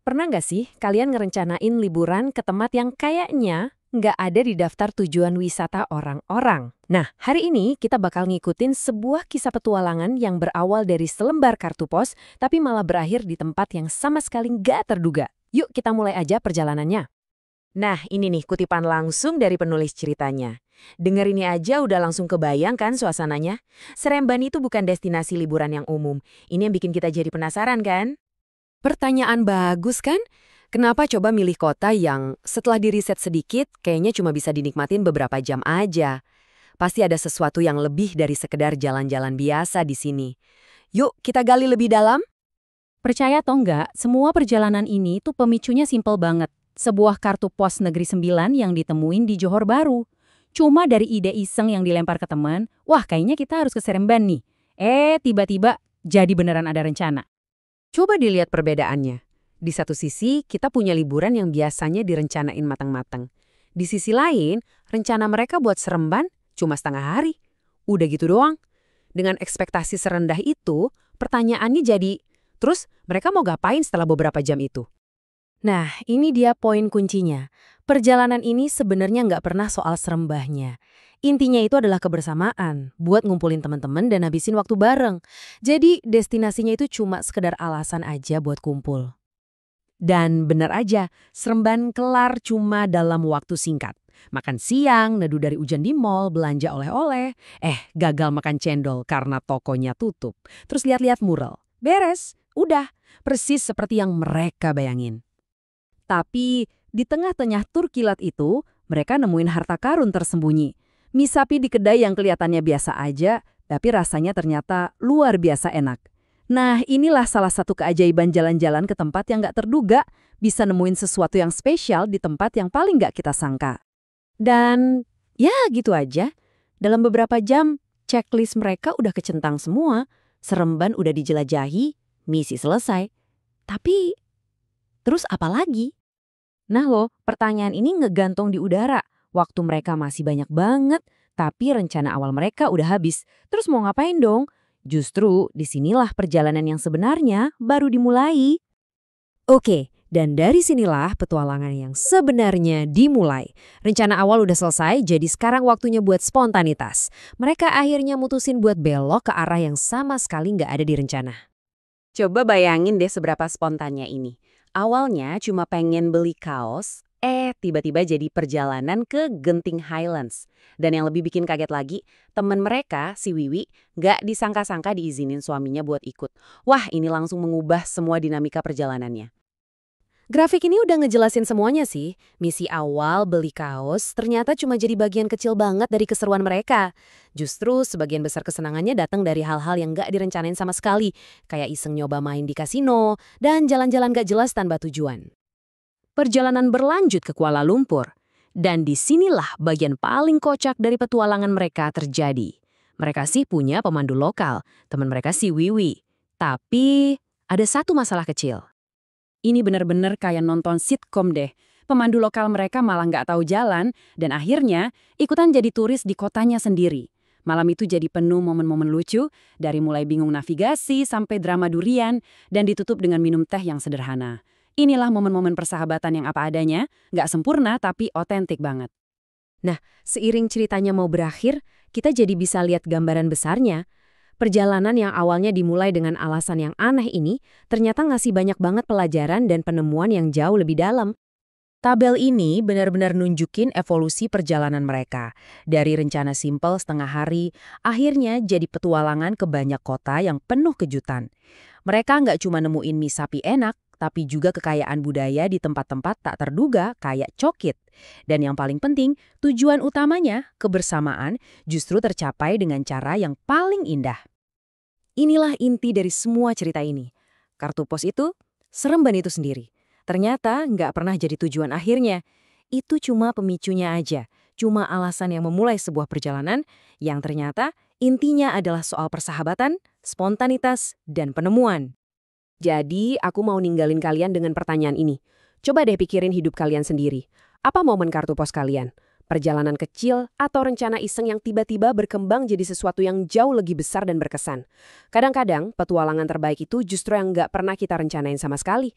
Pernah nggak sih kalian ngerencanain liburan ke tempat yang kayaknya nggak ada di daftar tujuan wisata orang-orang? Nah, hari ini kita bakal ngikutin sebuah kisah petualangan yang berawal dari selembar kartu pos, tapi malah berakhir di tempat yang sama sekali nggak terduga. Yuk kita mulai aja perjalanannya. Nah, ini nih kutipan langsung dari penulis ceritanya. Dengar ini aja udah langsung kebayang kan suasananya? Seremban itu bukan destinasi liburan yang umum. Ini yang bikin kita jadi penasaran kan? Pertanyaan bagus kan? Kenapa coba milih kota yang setelah diriset sedikit kayaknya cuma bisa dinikmatin beberapa jam aja? Pasti ada sesuatu yang lebih dari sekedar jalan-jalan biasa di sini. Yuk kita gali lebih dalam. Percaya atau enggak, semua perjalanan ini tuh pemicunya simpel banget. Sebuah kartu pos Negeri 9 yang ditemuin di Johor Baru. Cuma dari ide iseng yang dilempar ke teman, wah kayaknya kita harus ke Seremban nih. Tiba-tiba jadi beneran ada rencana. Coba dilihat perbedaannya. Di satu sisi, kita punya liburan yang biasanya direncanain matang-matang. Di sisi lain, rencana mereka buat Seremban cuma setengah hari. Udah gitu doang. Dengan ekspektasi serendah itu, pertanyaannya jadi, terus mereka mau ngapain setelah beberapa jam itu? Nah, ini dia poin kuncinya. Perjalanan ini sebenarnya nggak pernah soal serembahnya. Intinya itu adalah kebersamaan, buat ngumpulin teman-teman dan habisin waktu bareng. Jadi, destinasinya itu cuma sekedar alasan aja buat kumpul. Dan bener aja, Seremban kelar cuma dalam waktu singkat. Makan siang, nedu dari hujan di mall, belanja oleh-oleh. Gagal makan cendol karena tokonya tutup. Terus lihat-lihat mural. Beres, udah. Persis seperti yang mereka bayangin. Tapi di tengah-tengah tur kilat itu, mereka nemuin harta karun tersembunyi. Mie sapi di kedai yang kelihatannya biasa aja, tapi rasanya ternyata luar biasa enak. Nah, inilah salah satu keajaiban jalan-jalan ke tempat yang nggak terduga, bisa nemuin sesuatu yang spesial di tempat yang paling nggak kita sangka. Dan ya gitu aja, dalam beberapa jam, checklist mereka udah kecentang semua, Seremban udah dijelajahi, misi selesai. Tapi, terus apa lagi? Nah loh, pertanyaan ini ngegantung di udara. Waktu mereka masih banyak banget, tapi rencana awal mereka udah habis. Terus mau ngapain dong? Justru disinilah perjalanan yang sebenarnya baru dimulai. Oke, dan dari sinilah petualangan yang sebenarnya dimulai. Rencana awal udah selesai, jadi sekarang waktunya buat spontanitas. Mereka akhirnya mutusin buat belok ke arah yang sama sekali nggak ada di rencana. Coba bayangin deh seberapa spontannya ini. Awalnya cuma pengen beli kaos, tiba-tiba jadi perjalanan ke Genting Highlands. Dan yang lebih bikin kaget lagi, temen mereka, si Wiwi, nggak disangka-sangka diizinin suaminya buat ikut. Wah, ini langsung mengubah semua dinamika perjalanannya. Grafik ini udah ngejelasin semuanya sih. Misi awal beli kaos ternyata cuma jadi bagian kecil banget dari keseruan mereka. Justru sebagian besar kesenangannya datang dari hal-hal yang nggak direncanain sama sekali. Kayak iseng nyoba main di kasino dan jalan-jalan gak jelas tanpa tujuan. Perjalanan berlanjut ke Kuala Lumpur. Dan disinilah bagian paling kocak dari petualangan mereka terjadi. Mereka sih punya pemandu lokal, teman mereka si Wiwi. Tapi ada satu masalah kecil. Ini benar-benar kayak nonton sitkom deh. Pemandu lokal mereka malah nggak tahu jalan, dan akhirnya ikutan jadi turis di kotanya sendiri. Malam itu jadi penuh momen-momen lucu, dari mulai bingung navigasi sampai drama durian, dan ditutup dengan minum teh yang sederhana. Inilah momen-momen persahabatan yang apa adanya, nggak sempurna tapi otentik banget. Nah, seiring ceritanya mau berakhir, kita jadi bisa lihat gambaran besarnya. Perjalanan yang awalnya dimulai dengan alasan yang aneh ini ternyata ngasih banyak banget pelajaran dan penemuan yang jauh lebih dalam. Tabel ini benar-benar nunjukin evolusi perjalanan mereka. Dari rencana simpel setengah hari, akhirnya jadi petualangan ke banyak kota yang penuh kejutan. Mereka nggak cuma nemuin mie sapi enak, tapi juga kekayaan budaya di tempat-tempat tak terduga kayak Cokit. Dan yang paling penting, tujuan utamanya, kebersamaan, justru tercapai dengan cara yang paling indah. Inilah inti dari semua cerita ini. Kartu pos itu, Seremban itu sendiri. Ternyata nggak pernah jadi tujuan akhirnya. Itu cuma pemicunya aja. Cuma alasan yang memulai sebuah perjalanan yang ternyata intinya adalah soal persahabatan, spontanitas, dan penemuan. Jadi, aku mau ninggalin kalian dengan pertanyaan ini. Coba deh pikirin hidup kalian sendiri. Apa momen kartu pos kalian? Perjalanan kecil atau rencana iseng yang tiba-tiba berkembang jadi sesuatu yang jauh lebih besar dan berkesan. Kadang-kadang, petualangan terbaik itu justru yang nggak pernah kita rencanain sama sekali.